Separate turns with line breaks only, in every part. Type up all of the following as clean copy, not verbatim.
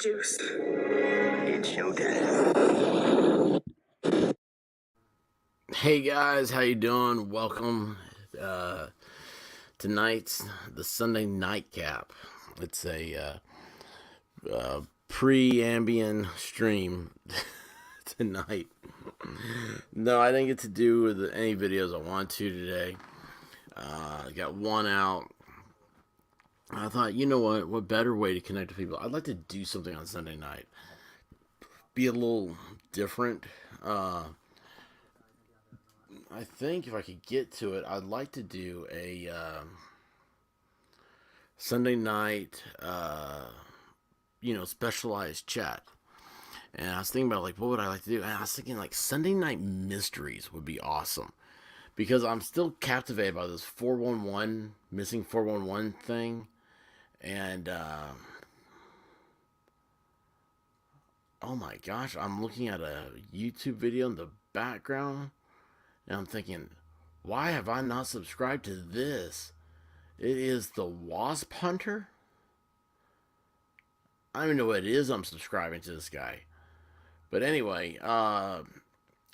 juice.
It's showtime.
Hey guys, how you doing? Welcome. Tonight's the Sunday nightcap. It's a pre-ambient stream tonight. No, I didn't get to do with any videos I want to today. I got one out. I thought, you know what better way to connect with people? I'd like to do something on Sunday night. Be a little different. I think if I could get to it, I'd like to do a Sunday night, specialized chat. And I was thinking about, like, what would I like to do? And I was thinking, like, Sunday night mysteries would be awesome. Because I'm still captivated by this 411, missing 411 thing. And, oh my gosh, I'm looking at a YouTube video in the background. And I'm thinking, why have I not subscribed to this? It is the Wasp Hunter? I don't even know what it is I'm subscribing to this guy. But anyway,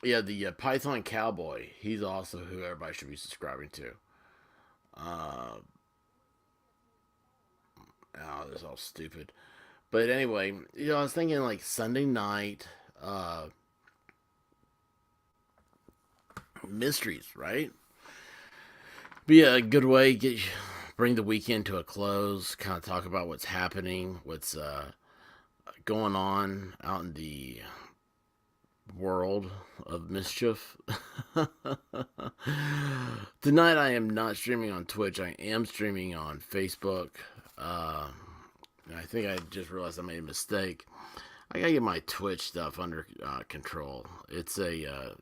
the Python Cowboy. He's also who everybody should be subscribing to. Oh, this is all stupid. But anyway, I was thinking like Sunday night mysteries, right? Be a good way to bring the weekend to a close, kind of talk about what's happening, what's going on out in the world of mischief. Tonight I am not streaming on Twitch. I am streaming on Facebook. I think I just realized I made a mistake. I gotta get my Twitch stuff under control. It's a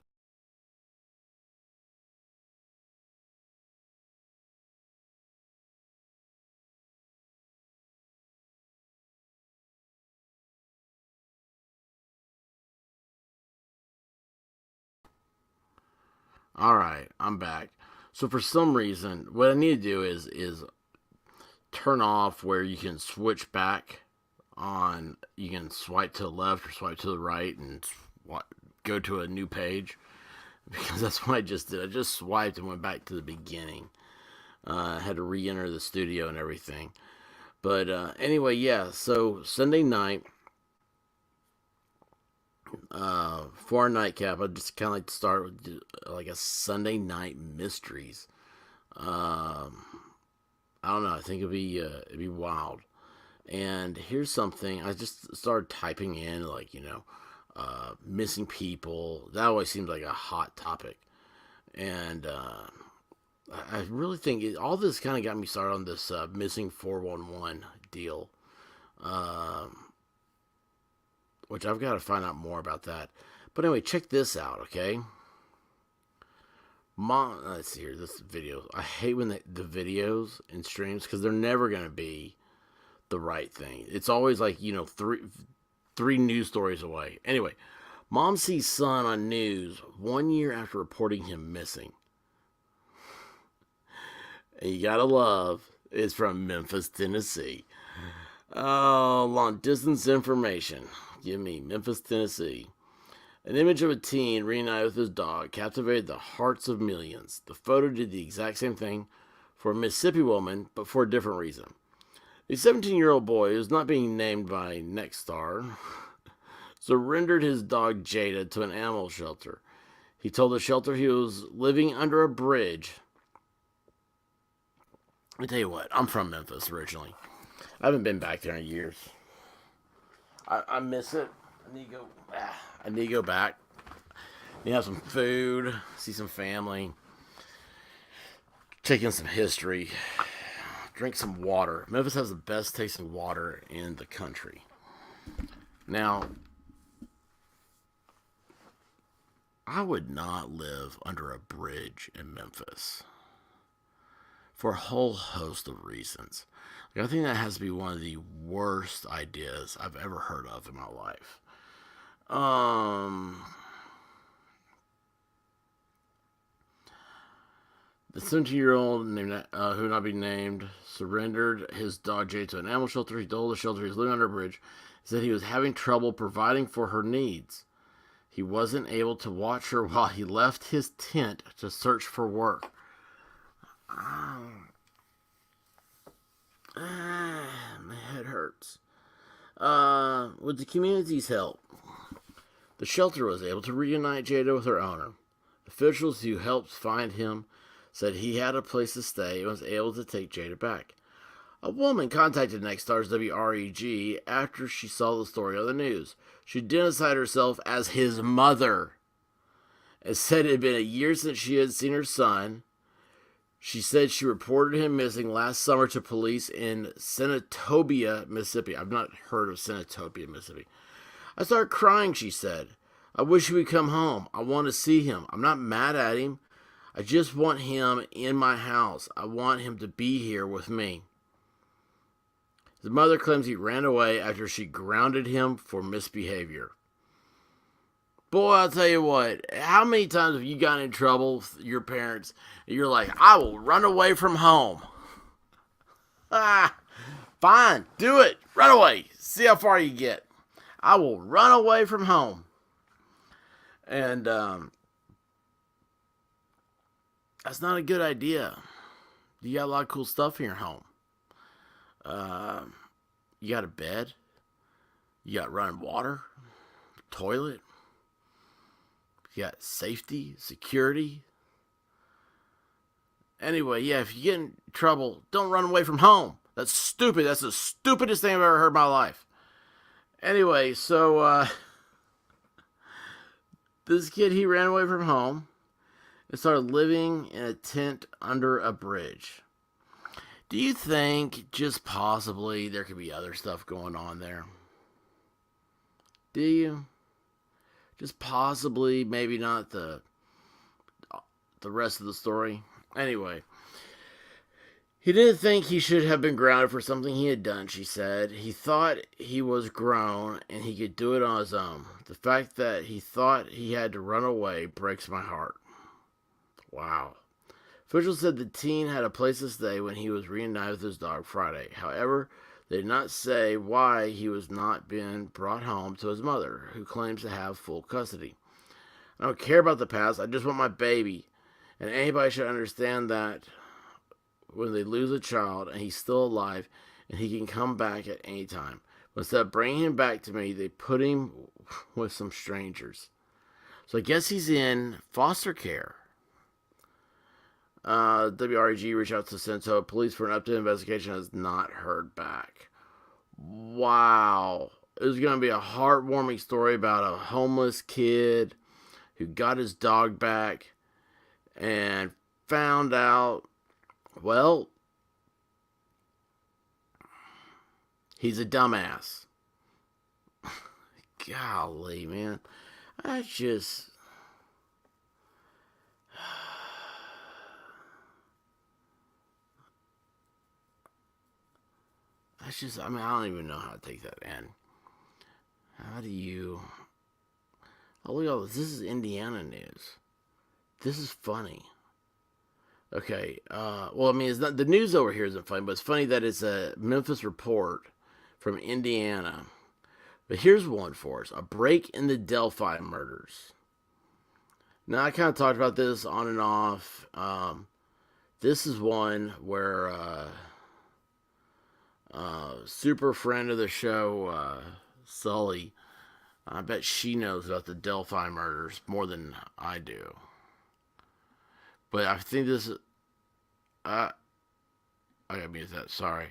all right, I'm back. So for some reason, what I need to do is turn off where you can switch back on. You can swipe to the left or swipe to the right and go to a new page, because that's what I just did. I just swiped and went back to the beginning. I had to re-enter the studio and everything. But anyway, yeah. So Sunday night, for our nightcap, I just kind of like to start with like a Sunday night mysteries. I don't know. I think it'd be wild. And here's something I just started typing in, like missing people. That always seems like a hot topic, and I really think all this kind of got me started on this missing 411 deal. Which I've got to find out more about that. But anyway, check this out, okay? Let's see here, this video. I hate when the videos and streams, because they're never going to be the right thing. It's always like, three news stories away. Anyway, mom sees son on news 1 year after reporting him missing. And you gotta love, it's from Memphis, Tennessee. Oh, long distance information. Give me Memphis, Tennessee. An image of a teen reunited with his dog captivated the hearts of millions. The photo did the exact same thing for a Mississippi woman, but for a different reason. The 17-year-old boy, who's not being named by Nexstar, surrendered his dog Jada to an animal shelter. He told the shelter he was living under a bridge. I tell you what, I'm from Memphis originally. I haven't been back there in years. I miss it. I need to go back. Need to have some food, see some family, take in some history, drink some water. Memphis has the best tasting water in the country. Now, I would not live under a bridge in Memphis for a whole host of reasons. I think that has to be one of the worst ideas I've ever heard of in my life. The 17-year-old named, who would not be named, surrendered his dog Jay to an animal shelter. He told the shelter he was living under a bridge He said he was having trouble providing for her needs. He wasn't able to watch her while he left his tent to search for work. My head hurts. With the community's help, the shelter was able to reunite Jada with her owner. Officials who helped find him said he had a place to stay and was able to take Jada back. A woman contacted Nextstar's WREG after she saw the story on the news. She identified herself as his mother and said it had been a year since she had seen her son. She said she reported him missing last summer to police in Senatobia, Mississippi. I've not heard of Senatobia, Mississippi. I started crying, she said. I wish he would come home. I want to see him. I'm not mad at him. I just want him in my house. I want him to be here with me. His mother claims he ran away after she grounded him for misbehavior. Boy, I'll tell you what, how many times have you gotten in trouble with your parents and you're like, I will run away from home? Fine, do it. Run away. See how far you get. I will run away from home. And that's not a good idea. You got a lot of cool stuff in your home. You got a bed. You got running water, toilet. You got safety, security. Anyway, yeah, if you get in trouble, don't run away from home. That's stupid. That's the stupidest thing I've ever heard in my life. Anyway, so this kid, he ran away from home and started living in a tent under a bridge. Do you think just possibly there could be other stuff going on there? Do you? Just possibly, maybe not the rest of the story. Anyway, he didn't think he should have been grounded for something he had done, she said. He thought he was grown and he could do it on his own. The fact that he thought he had to run away breaks my heart. Wow. Officials said the teen had a place to stay when he was reunited with his dog Friday. However, they did not say why he was not being brought home to his mother, who claims to have full custody. I don't care about the past. I just want my baby. And anybody should understand that when they lose a child and he's still alive and he can come back at any time. But instead of bringing him back to me, they put him with some strangers. So I guess he's in foster care. WREG reached out to Cento police for an updated investigation, has not heard back. Wow. It was going to be a heartwarming story about a homeless kid who got his dog back and found out, well, he's a dumbass. Golly, man. I just... I don't even know how to take that in. How do you... Oh, look at all this. This is Indiana news. This is funny. Okay, well, I mean, it's not, the news over here isn't funny, but it's funny that it's a Memphis report from Indiana. But here's one for us. A break in the Delphi murders. Now, I kind of talked about this on and off. This is one where... super friend of the show, Sully. I bet she knows about the Delphi murders more than I do. But I think this is... I gotta mute that, sorry.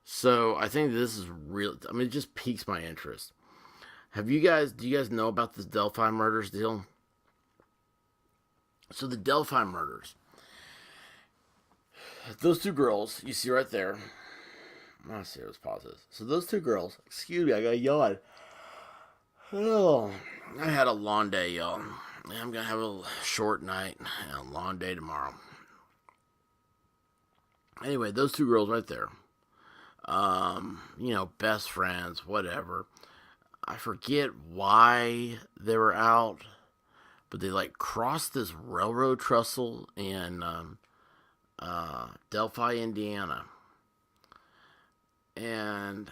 So, I think this is real... I mean, it just piques my interest. Do you guys know about this Delphi murders deal? So, the Delphi murders. Those two girls, you see right there... Let's see, let's pause this. So those two girls, excuse me, I got yawn. Oh, I had a long day, y'all. I'm going to have a short night and a long day tomorrow. Anyway, those two girls right there. Best friends, whatever. I forget why they were out, but they crossed this railroad trestle in Delphi, Indiana. And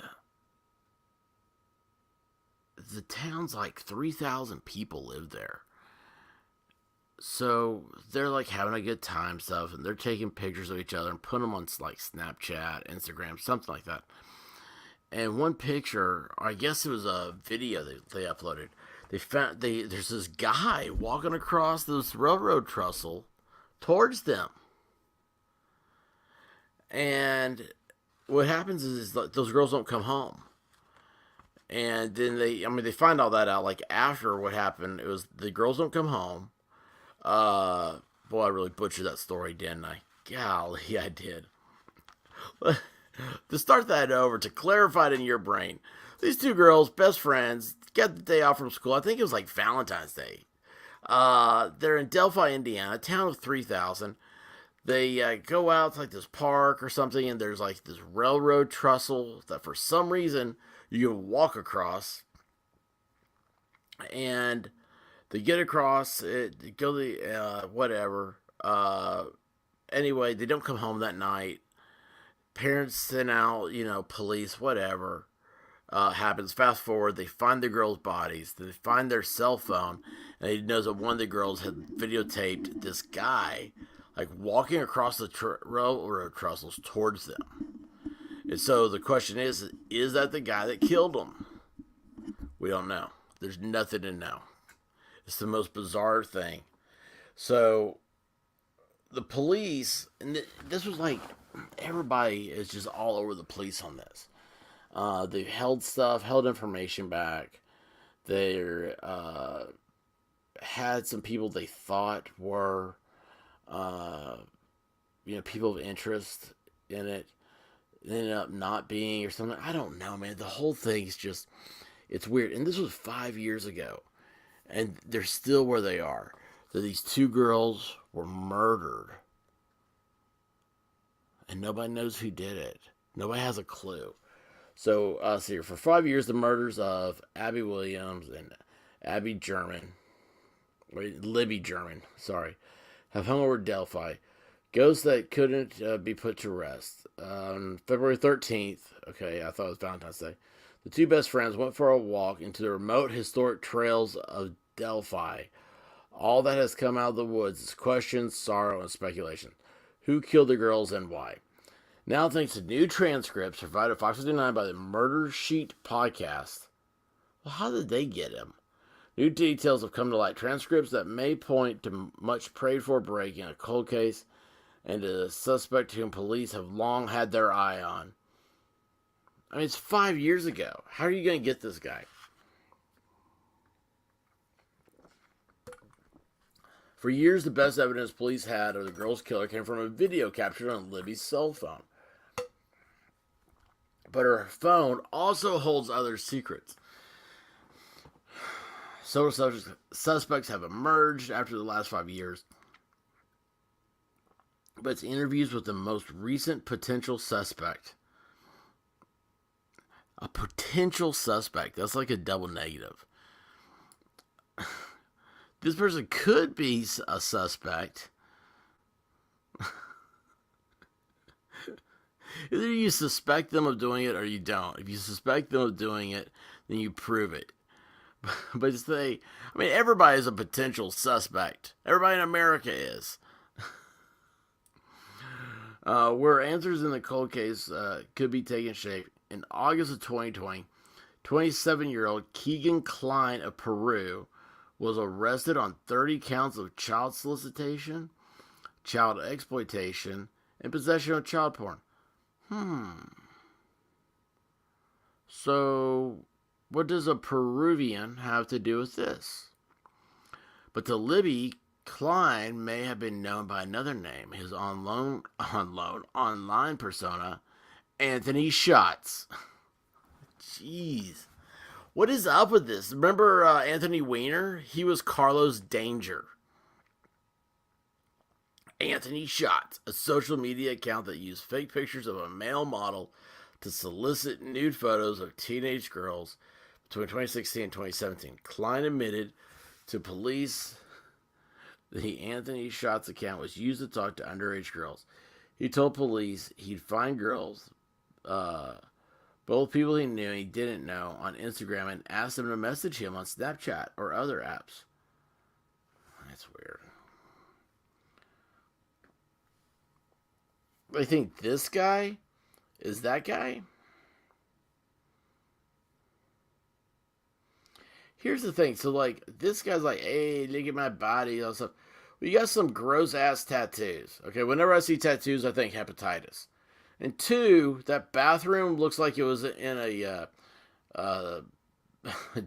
the town's like 3,000 people live there. So they're like having a good time stuff, and they're taking pictures of each other and putting them on like Snapchat, Instagram, something like that. And one picture, I guess it was a video they uploaded. There's this guy walking across this railroad trestle towards them, and what happens is those girls don't come home. And then they find all that out like after what happened. It was the girls don't come home. Boy, I really butchered that story, didn't I? Golly, I did. To start that over, to clarify it in your brain, these two girls, best friends, got the day off from school. I think it was like Valentine's Day. They're in Delphi, Indiana, a town of 3,000. They go out to like this park or something, and there's like this railroad trestle that for some reason you can walk across. And they get across it, go the whatever. Anyway, they don't come home that night. Parents send out, police, whatever. Happens. Fast forward, they find the girls' bodies. They find their cell phone, and he knows that one of the girls had videotaped this guy, like walking across the railroad trestles towards them. And so the question is that the guy that killed him? We don't know. There's nothing to know. It's the most bizarre thing. So the police, and this was like, everybody is just all over the police on this. They've held information back. They had some people they thought were, people of interest in it. It ended up not being or something. I don't know, man. The whole thing's just, it's weird. And this was 5 years ago. And they're still where they are. So these two girls were murdered. And nobody knows who did it. Nobody has a clue. So, for 5 years, the murders of Abby Williams and Libby German, have hung over Delphi. Ghosts that couldn't be put to rest. February 13th, okay, I thought it was Valentine's Day, the two best friends went for a walk into the remote historic trails of Delphi. All that has come out of the woods is questions, sorrow, and speculation. Who killed the girls and why? Now, thanks to new transcripts provided Fox 59 by the Murder Sheet podcast. Well, how did they get him? New details have come to light. Transcripts that may point to much prayed for break in a cold case and a suspect whom police have long had their eye on. I mean, it's 5 years ago. How are you going to get this guy? For years, the best evidence police had of the girl's killer came from a video captured on Libby's cell phone. But her phone also holds other secrets. Several suspects have emerged after the last 5 years. But it's interviews with the most recent potential suspect. A potential suspect. That's like a double negative. This person could be a suspect. Either you suspect them of doing it or you don't. If you suspect them of doing it, then you prove it. But everybody is a potential suspect. Everybody in America is. Where answers in the cold case could be taking shape. In August of 2020, 27-year-old Keegan Klein of Peru was arrested on 30 counts of child solicitation, child exploitation, and possession of child porn. So, what does a Peruvian have to do with this? But to Libby, Klein may have been known by another name, his online persona, Anthony Shots. Jeez. What is up with this? Remember Anthony Weiner? He was Carlos Danger. Anthony Shots, a social media account that used fake pictures of a male model to solicit nude photos of teenage girls between 2016 and 2017. Klein admitted to police the Anthony Shots account was used to talk to underage girls. He told police he'd find girls, both people he knew and he didn't know, on Instagram and asked them to message him on Snapchat or other apps. That's weird. I think this guy is that guy. Here's the thing. So, like, this guy's like, hey, look at my body. All stuff. Well, you got some gross ass tattoos. Okay, whenever I see tattoos, I think hepatitis. And two, that bathroom looks like it was in a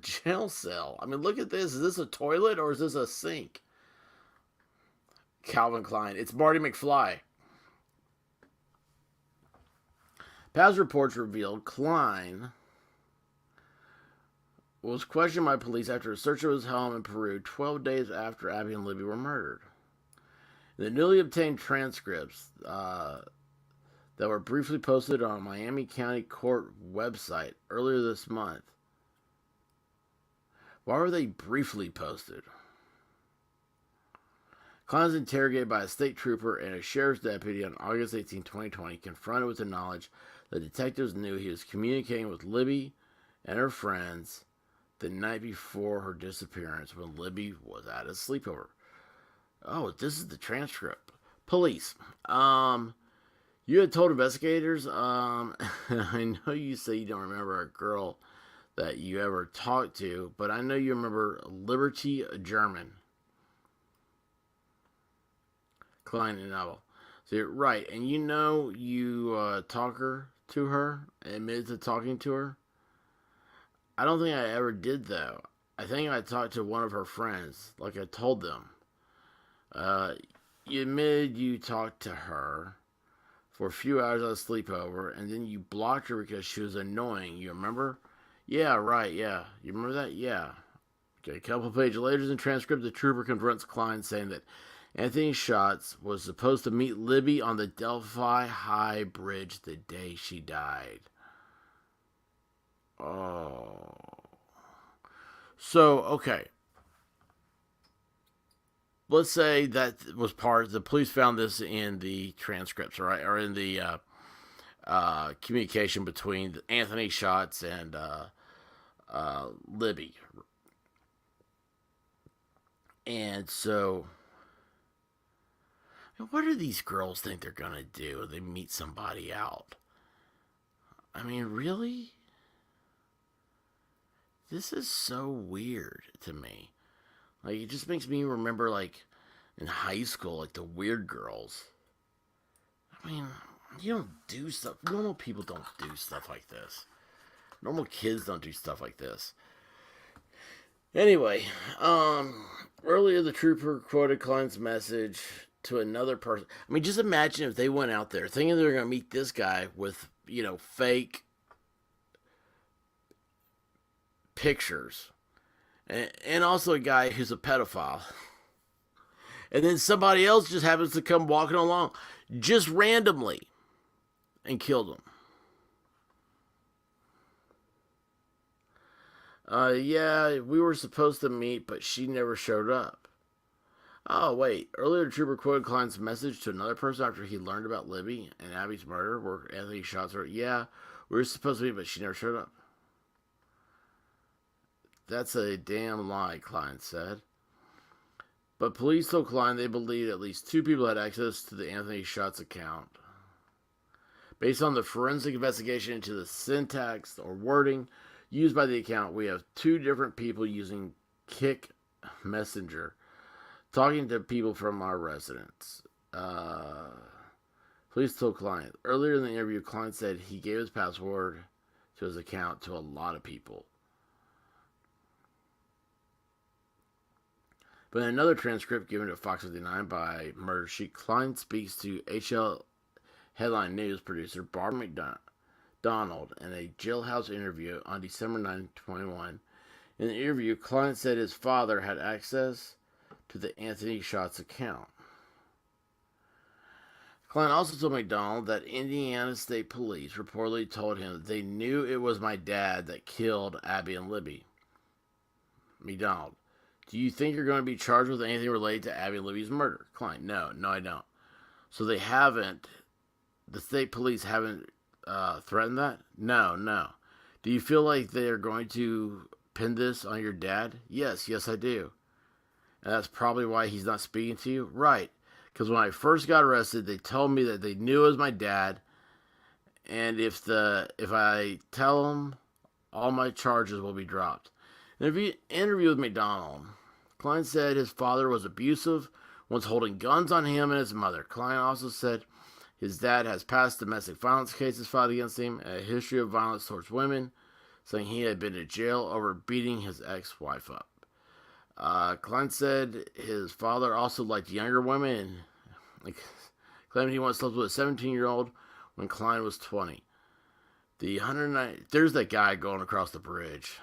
jail cell. I mean, look at this. Is this a toilet or is this a sink? Calvin Klein. It's Marty McFly. Past reports revealed Klein was questioned by police after a search of his home in Peru 12 days after Abby and Libby were murdered. The newly obtained transcripts that were briefly posted on Miami County Court website earlier this month. Why were they briefly posted? Klein was interrogated by a state trooper and a sheriff's deputy on August 18, 2020, confronted with the knowledge that detectives knew he was communicating with Libby and her friends the night before her disappearance when Libby was at a sleepover. Oh, this is the transcript. Police. You had told investigators, I know you say you don't remember a girl that you ever talked to, but I know you remember Liberty German. Klein and Novel. So you're right, and you know you to her, admitted to talking to her. I don't think I ever did, though. I think I talked to one of her friends, like I told them. You admitted you talked to her for a few hours at a sleepover, and then you blocked her because she was annoying. You remember? Yeah, right, yeah. You remember that? Yeah. Okay, a couple of pages later in the transcript, the trooper confronts Klein saying that Anthony Schatz was supposed to meet Libby on the Delphi High Bridge the day she died. Oh. So, okay. Let's say that was the police found this in the transcripts, right? Or in the communication between Anthony Schatz and Libby. And so, what do these girls think they're going to do when they meet somebody out? I mean, really? This is so weird to me. Like, it just makes me remember, like, in high school, like, the weird girls. I mean, you don't do stuff. Normal people don't do stuff like this. Normal kids don't do stuff like this. Anyway, earlier the trooper quoted Klein's message to another person. I mean, just imagine if they went out there thinking they were going to meet this guy with, fake pictures. And also a guy who's a pedophile. And then somebody else just happens to come walking along just randomly and killed him. Yeah, we were supposed to meet, but she never showed up. Oh, wait. Earlier, the trooper quoted Klein's message to another person after he learned about Libby and Abby's murder, where Anthony shot her. Yeah, we were supposed to meet, but she never showed up. That's a damn lie, Klein said. But police told Klein they believed at least two people had access to the Anthony Schatz account. Based on the forensic investigation into the syntax or wording used by the account, we have two different people using Kick Messenger, talking to people from our residence. Police told Klein. Earlier in the interview, Klein said he gave his password to his account to a lot of people. But in another transcript given to Fox 59 by Murder Sheet, Klein speaks to HL Headline News producer Barbara McDonald in a jailhouse interview on December 9, 2021. In the interview, Klein said his father had access to the Anthony Schatz account. Klein also told McDonald that Indiana State Police reportedly told him they knew it was my dad that killed Abby and Libby. McDonald: do you think you're going to be charged with anything related to Abby and Libby's murder? Klein: no, I don't. So they haven't, the state police haven't threaten that? No, no. Do you feel like they are going to pin this on your dad? Yes, yes, I do. And that's probably why he's not speaking to you? Right. Because when I first got arrested, they told me that they knew it was my dad, and if I tell them, all my charges will be dropped. In an interview with McDonald, Klein said his father was abusive, once holding guns on him and his mother. Klein also said his dad has past domestic violence cases filed against him and a history of violence towards women, saying he had been to jail over beating his ex-wife up. Klein said his father also liked younger women, claiming he once slept with a 17-year-old when Klein was 20. The 109. There's that guy going across the bridge.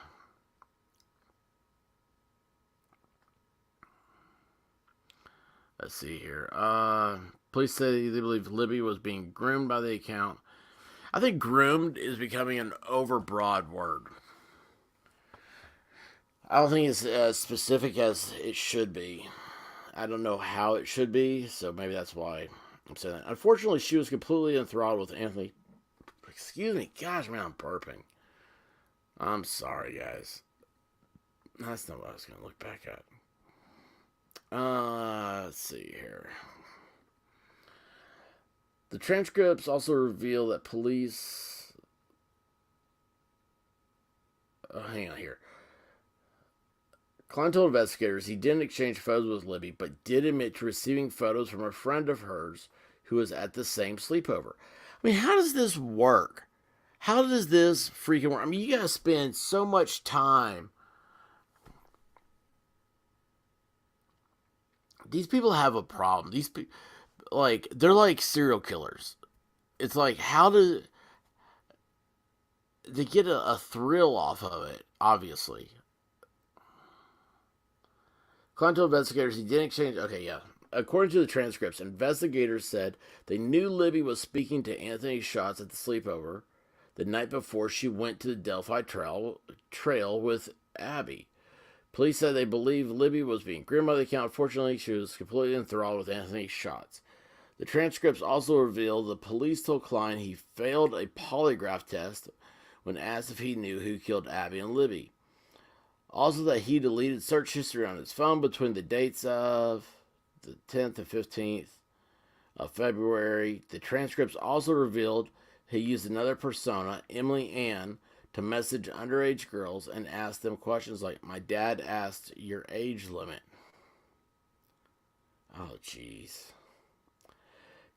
Let's see here. Police say they believe Libby was being groomed by the account. I think groomed is becoming an overbroad word. I don't think it's as specific as it should be. I don't know how it should be, so maybe that's why I'm saying that. Unfortunately, she was completely enthralled with Anthony. Excuse me, gosh, man, I'm burping. I'm sorry, guys. That's not what I was going to look back at. Let's see here. The transcripts also reveal that police. Hang on here. Klein told investigators he didn't exchange photos with Libby, but did admit to receiving photos from a friend of hers who was at the same sleepover. I mean, how does this work? How does this freaking work? I mean, you gotta spend so much time. These people have a problem. These people, they're like serial killers. It's like, how do they get a thrill off of it? Obviously, Klein told investigators he didn't exchange. Okay, yeah. According to the transcripts, investigators said they knew Libby was speaking to Anthony Schatz at the sleepover the night before she went to the Delphi Trail with Abby. Police said they believe Libby was being groomed by the account. Unfortunately, she was completely enthralled with Anthony Schatz. The transcripts also reveal the police told Klein he failed a polygraph test when asked if he knew who killed Abby and Libby. Also, that he deleted search history on his phone between the dates of the 10th and 15th of February. The transcripts also revealed he used another persona, Emily Ann, to message underage girls and ask them questions like, "My dad asked your age limit." Oh, jeez.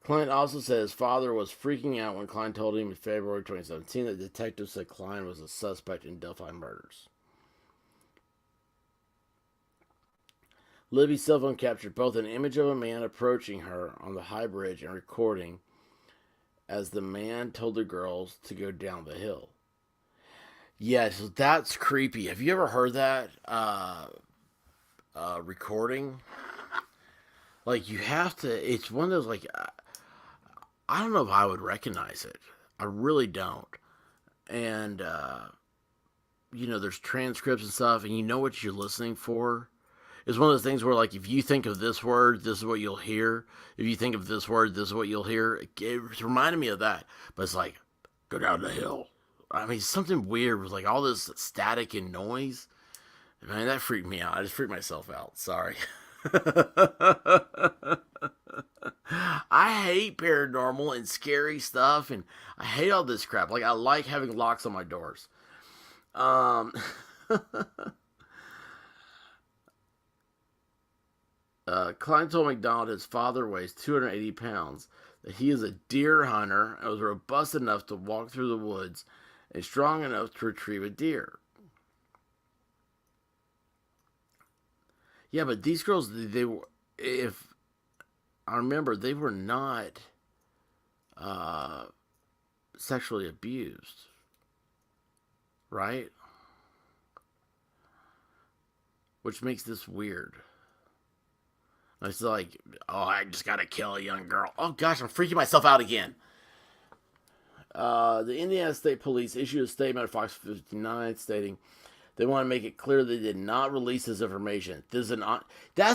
Klein also said his father was freaking out when Klein told him in February 2017 that detectives said Klein was a suspect in Delphi murders. Libby's cell phone captured both an image of a man approaching her on the high bridge and recording as the man told the girls to go down the hill. Yes, yeah, so that's creepy. Have you ever heard that recording? Like, you have to. It's one of those, like, I don't know if I would recognize it. I really don't. And there's transcripts and stuff, and you know what you're listening for. It's one of those things where, like, if you think of this word, this is what you'll hear. If you think of this word, this is what you'll hear. It reminded me of that. But it's like, go down the hill. I mean, something weird with, like, all this static and noise. Man, that freaked me out. I just freaked myself out. Sorry. I hate paranormal and scary stuff, and I hate all this crap. Like, I like having locks on my doors. Klein told McDonald his father weighs 280 pounds, that he is a deer hunter and was robust enough to walk through the woods and strong enough to retrieve a deer. Yeah, but these girls, they were, if I remember, they were not sexually abused, right? Which makes this weird. It's like, oh, I just gotta kill a young girl. Oh gosh, I'm freaking myself out again. The Indiana State Police issued a statement at Fox 59 stating They want to make it clear they did not release this information. That's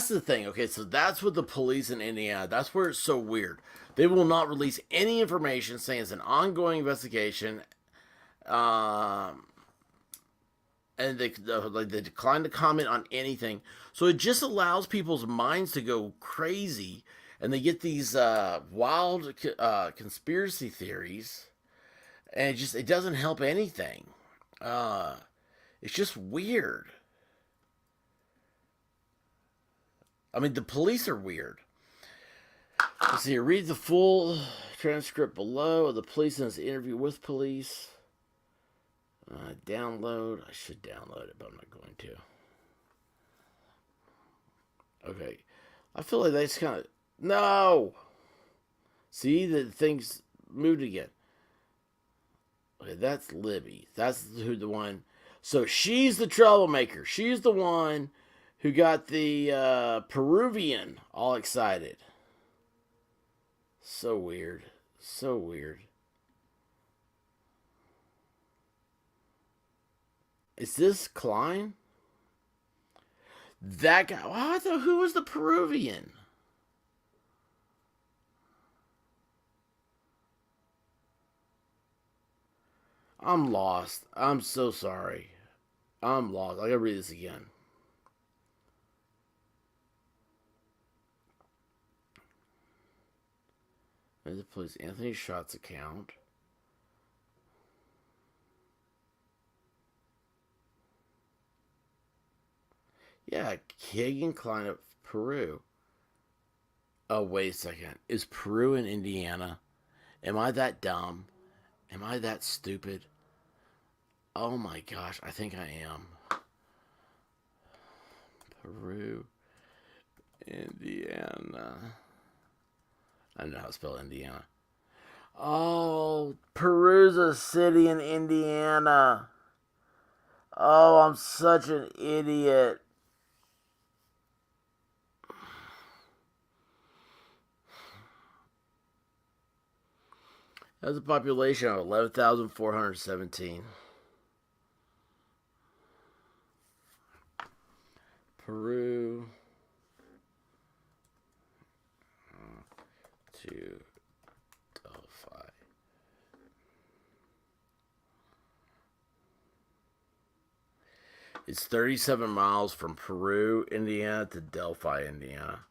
the thing. Okay, so that's what the police in Indiana. That's where it's so weird. They will not release any information saying it's an ongoing investigation. And they decline to comment on anything. So it just allows people's minds to go crazy, and they get these wild conspiracy theories, and it doesn't help anything. It's just weird. I mean, the police are weird. Let's see. Read the full transcript below of the police in this interview with police. Download. I should download it, but I'm not going to. Okay. I feel like they just kind of... No! See, the things moved again. Okay, that's Libby. That's who the one... So she's the troublemaker. She's the one who got the Peruvian all excited. So weird. So weird. Is this Klein? That guy. Oh, I thought, who was the Peruvian? I'm lost. I'm so sorry. I'm lost. I gotta read this again. There's a police. Anthony Schott's account. Yeah, Kagan Klein of Peru. Oh, wait a second. Is Peru in Indiana? Am I that dumb? Am I that stupid? Oh my gosh, I think I am. Peru, Indiana. I don't know how to spell Indiana. Oh, Peru's a city in Indiana. Oh, I'm such an idiot. Has a population of 11,417. Peru to Delphi. It's 37 miles from Peru, Indiana to Delphi, Indiana.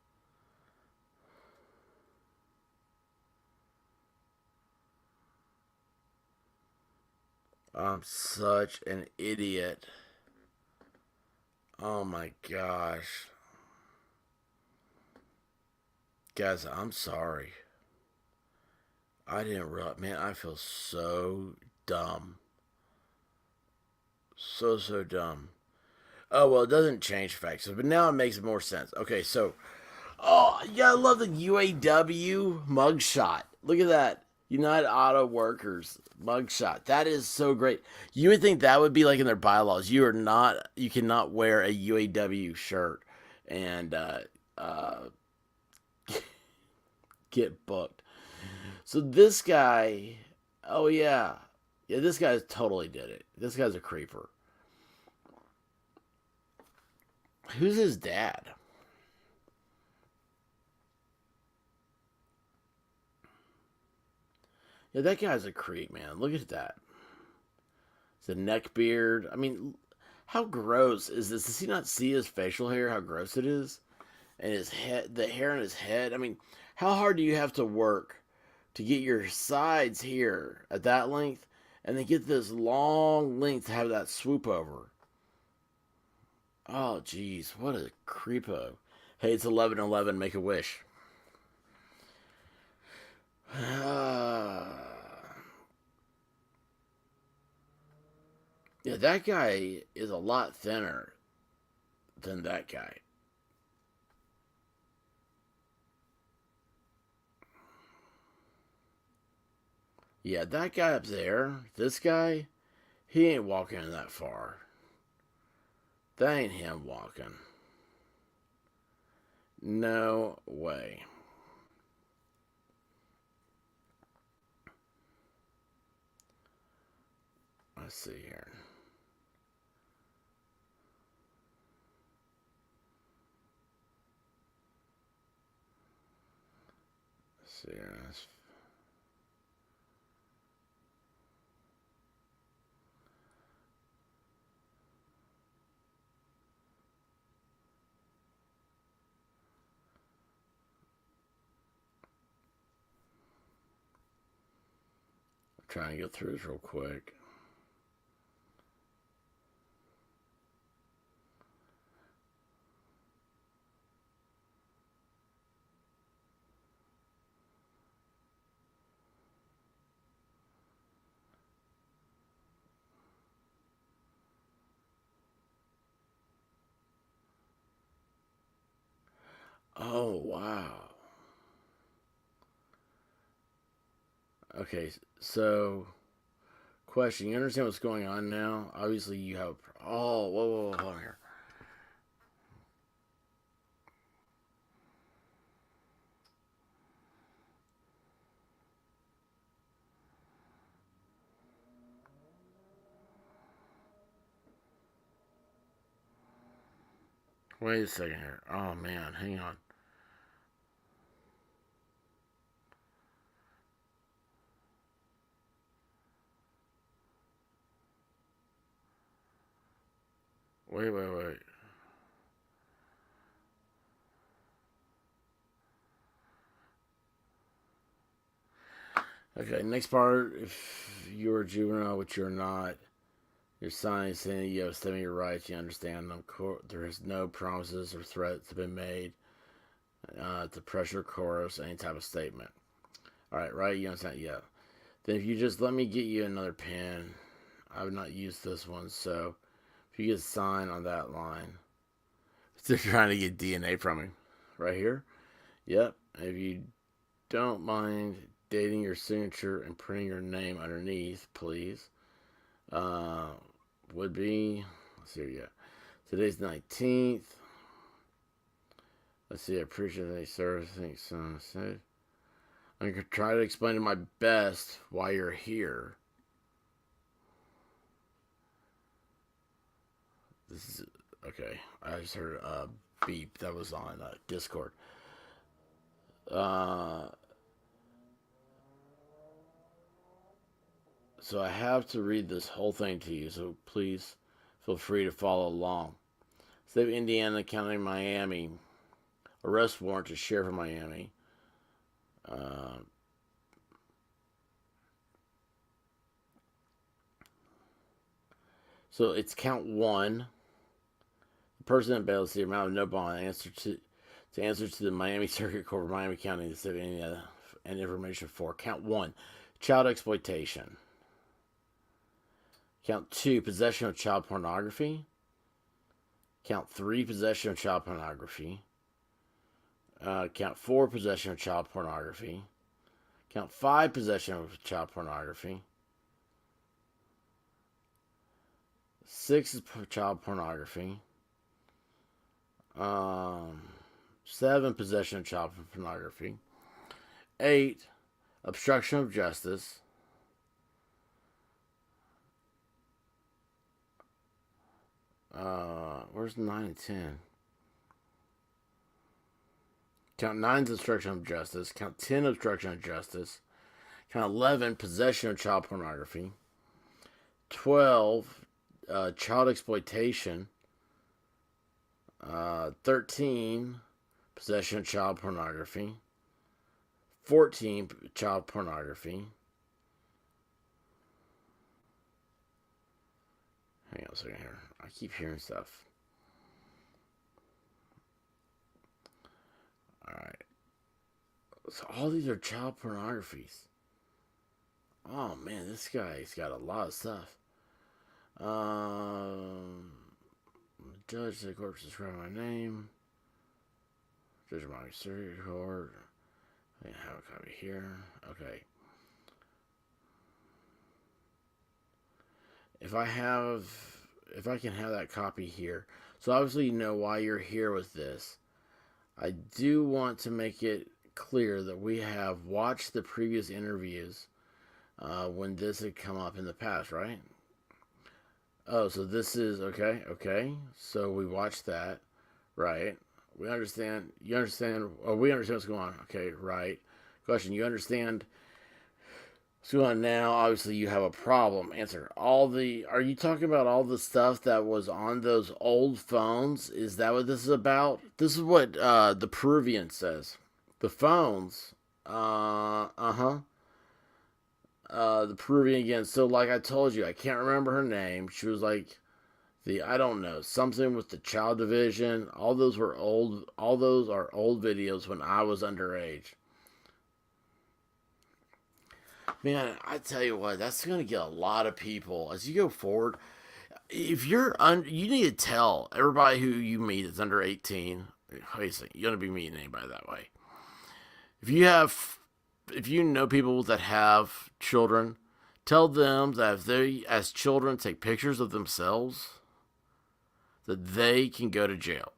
I'm such an idiot. Oh my gosh. Guys, I'm sorry. I didn't realize. Man, I feel so dumb. So dumb. Oh, well, it doesn't change facts, but now it makes more sense. Okay, so. Oh, yeah, I love the UAW mugshot. Look at that. United Auto Workers mugshot. That is so great. You would think that would be like in their bylaws. You cannot wear a UAW shirt and get booked. So this guy, oh yeah, this guy totally did it. This guy's a creeper. Who's his dad? Yeah, that guy's a creep, man. Look at that. It's a neck beard. I mean, how gross is this? Does he not see his facial hair? How gross it is? And his head, the hair on his head. I mean, how hard do you have to work to get your sides here at that length and then get this long length to have that swoop over? Oh, jeez. What a creepo. Hey, it's 11:11. Make a wish. Yeah, that guy is a lot thinner than that guy. Yeah, that guy up there, this guy, he ain't walking that far. That ain't him walking. No way. Let's see here. see here. I'm trying to get through this real quick. Oh, wow. Okay, so question. You understand what's going on now? Obviously, you have. Oh, whoa, hold on here. Wait a second here. Oh, man, hang on. Wait. Okay, next part. If you're a juvenile, which you're not, your sign is saying you have statement your rights. You understand them. There is no promises or threats have been made to pressure, coerce any type of statement. All right, right? You understand? Yeah. Then if you just let me get you another pen, I would not use this one. So if you get a sign on that line, they're trying to get DNA from him, right here. Yep. If you don't mind dating your signature and printing your name underneath, please. Would be, let's see, yeah. Today's 19th. Let's see, I appreciate any service. Thanks, son. I'm going to try to explain to my best why you're here. This is, okay. I just heard a beep that was on Discord. So I have to read this whole thing to you, so please feel free to follow along. State of Indiana, County Miami. Arrest warrant to Sheriff of Miami. So it's count one. The person in bail is the amount of no bond answer to the Miami Circuit Court of Miami County, the state of Indiana, and information for count one, child exploitation. Count two, possession of child pornography. Count three, possession of child pornography. Count four, possession of child pornography. Count five, possession of child pornography. 6 is child pornography. 7, possession of child pornography. 8, obstruction of justice. Where's 9 and 10? Count 9 is obstruction of justice. Count 10, obstruction of justice. Count 11, possession of child pornography. 12, child exploitation. 13, possession of child pornography. 14, child pornography. Hang on a second here. I keep hearing stuff. Alright. So all these are child pornographies. Oh man, this guy's got a lot of stuff. Judge, the court describe my name. Judge of my circuit court. I have a copy here. Okay. If I can have that copy here. So obviously you know why you're here with this. I do want to make it clear that we have watched the previous interviews when this had come up in the past, right? Oh, so this is okay. So we watched that, right? We understand. You understand? Oh, we understand what's going on. Okay, right. Question: You understand what's going on now? Obviously, you have a problem. Answer: Are you talking about all the stuff that was on those old phones? Is that what this is about? This is what the Peruvian says. The phones. Uh huh. The Peruvian again. So, like I told you, I can't remember her name. She was like I don't know, something with the child division. All those were old. All those are old videos when I was underage. Man, I tell you what, that's gonna get a lot of people as you go forward. If you need to tell everybody who you meet that's under 18. Basically, you're gonna be meeting anybody that way. If you have, if you know people that have children, tell them that if they, as children, take pictures of themselves, that they can go to jail.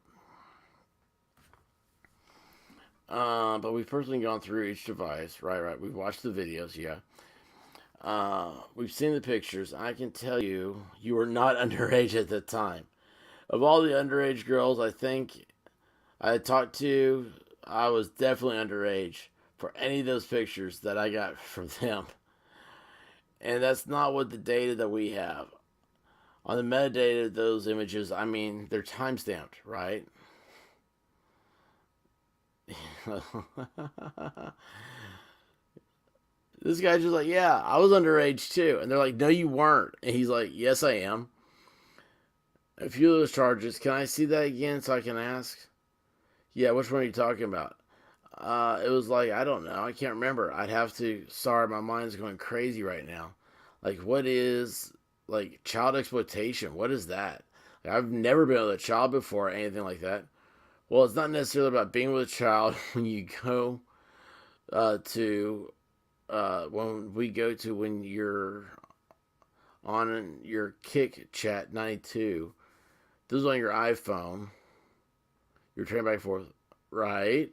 But we've personally gone through each device, right? We've watched the videos, yeah. We've seen the pictures. I can tell you, you were not underage at the time. Of all the underage girls I think I talked to, I was definitely underage for any of those pictures that I got from them. And that's not what the data that we have. On the metadata of those images, I mean, they're time stamped, right? This guy's just like, yeah, I was underage too. And they're like, no, you weren't. And he's like, yes, I am. A few of those charges. Can I see that again so I can ask? Yeah, which one are you talking about? It was like, I don't know. I can't remember. I'd have to. Sorry, my mind's going crazy right now. Like, what is, like, child exploitation? What is that? Like, I've never been with a child before or anything like that. Well, it's not necessarily about being with a child when you go to when you're on your Kick Chat 92. This is on your iPhone. You're turning back and forth, right?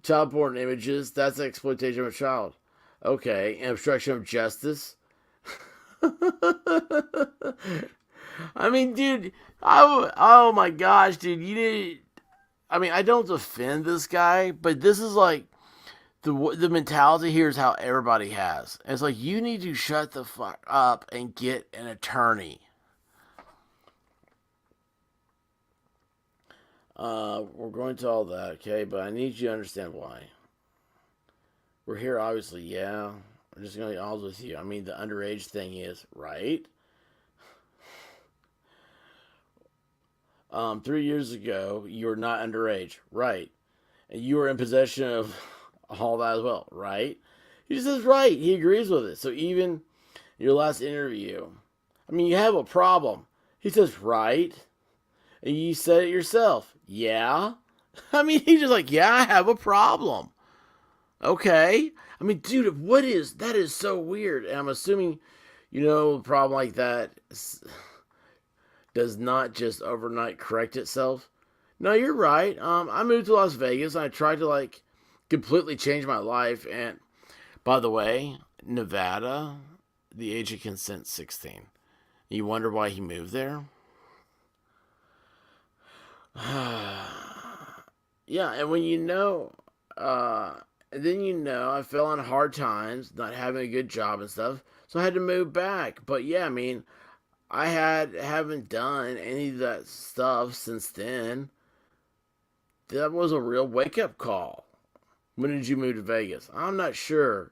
Child porn images. That's exploitation of a child. Okay, and obstruction of justice. I mean, dude. Oh my gosh, dude. You need. I mean, I don't defend this guy, but this is like the mentality here is how everybody has. And it's like you need to shut the fuck up and get an attorney. We're going to all that, okay? But I need you to understand why. We're here, obviously, yeah. I'm just going to be honest with you. I mean, the underage thing is, right? 3 years ago, you were not underage, right? And you were in possession of all that as well, right? He just says right. He agrees with it. So even your last interview, I mean, you have a problem. He says right. And you said it yourself. Yeah. I mean, he's just like, yeah, I have a problem. Okay. I mean, dude, that is so weird. And I'm assuming, a problem like that does not just overnight correct itself. No, you're right. I moved to Las Vegas and I tried to completely change my life. And by the way, Nevada, the age of consent 16. You wonder why he moved there? Yeah, and when I fell on hard times, not having a good job and stuff, so I had to move back. But yeah, I mean, haven't done any of that stuff since then. That was a real wake up call. When did you move to Vegas? I'm not sure.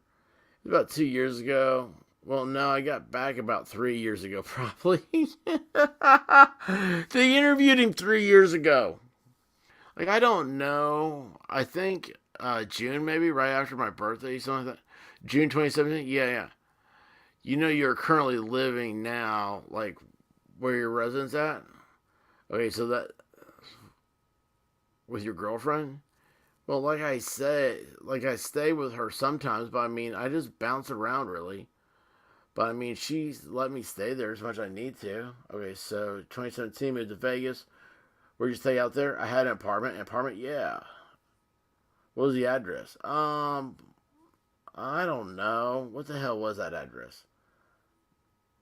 It was about 2 years ago. Well, no, I got back about 3 years ago, probably. They interviewed him 3 years ago. Like, I don't know. I think June, maybe, right after my birthday, something like that. June 2017? Yeah, yeah. You're currently living now, like, where your residence at? Okay, so that, with your girlfriend? Well, like I said, I stay with her sometimes, but I mean, I just bounce around, really. But I mean, she's let me stay there as much as I need to. Okay, so 2017, moved to Vegas. Where'd you stay out there? I had an apartment. Yeah. What was the address? I don't know. What the hell was that address?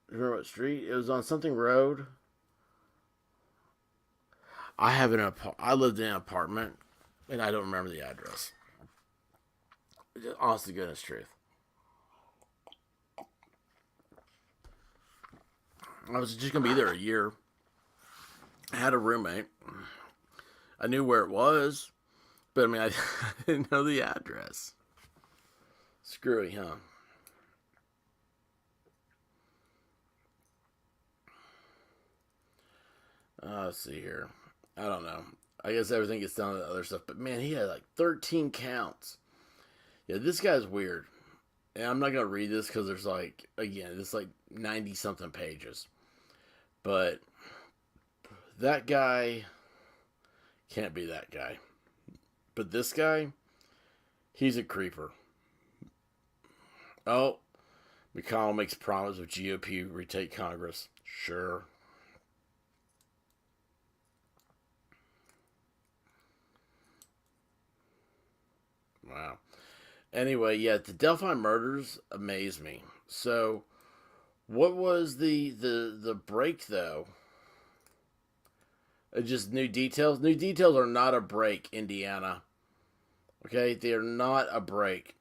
Remember what street? It was on something road. I lived in an apartment, and I don't remember the address. Honest to goodness truth. I was just going to be there a year. I had a roommate. I knew where it was, but I mean, I didn't know the address. Screwy, huh? Let's see here. I don't know. I guess everything gets down to the other stuff. But man, he had like 13 counts. Yeah, this guy's weird. And I'm not going to read this because there's like, again, it's like 90 something pages. But that guy can't be that guy. But this guy, he's a creeper. Oh, McConnell makes promise of GOP retake Congress. Sure. Wow. Anyway, yeah, the Delphi murders amaze me. So, what was the break though? Just new details. New details are not a break, Indiana. Okay, they are not a break.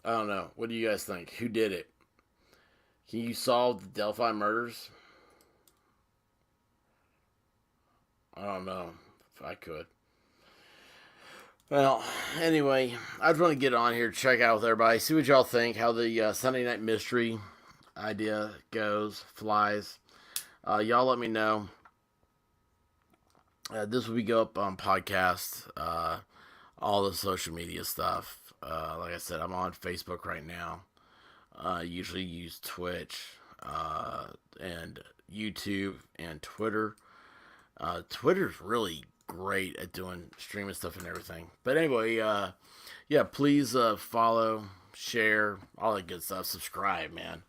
I don't know. What do you guys think? Who did it? Can you solve the Delphi murders? I don't know if I could. Well, anyway, I just want to get on here, check out with everybody, see what y'all think, how the Sunday Night Mystery idea goes, flies. Y'all let me know. This will be go up on podcast, all the social media stuff. Like I said, I'm on Facebook right now. Usually use Twitch and YouTube and Twitter. Twitter's really great at doing streaming stuff and everything. But anyway, yeah, please follow, share, all that good stuff. Subscribe, man.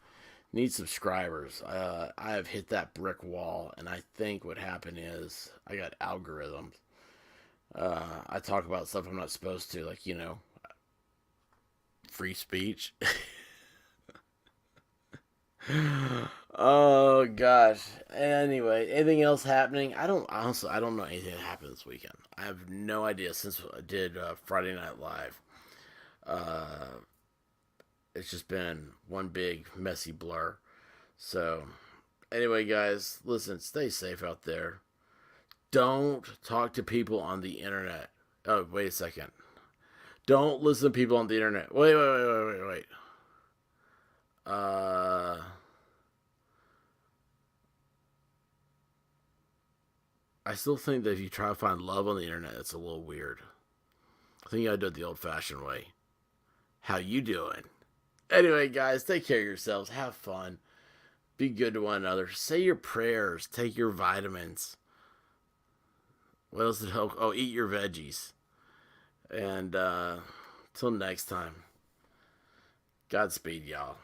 Need subscribers. I have hit that brick wall, and I think what happened is I got algorithms. I talk about stuff I'm not supposed to, like, free speech. Oh gosh. Anyway, anything else happening? I don't know anything that happened this weekend. I have no idea since I did Friday Night Live. Uh, it's just been one big messy blur. So, anyway, guys, listen, stay safe out there. Don't talk to people on the internet. Oh, wait a second. Don't listen to people on the internet. Wait. Uh, I still think that if you try to find love on the internet, it's a little weird. I think you gotta do it the old-fashioned way. How you doing? Anyway, guys, take care of yourselves. Have fun. Be good to one another. Say your prayers. Take your vitamins. What else did help? Oh, eat your veggies. And till next time, Godspeed, y'all.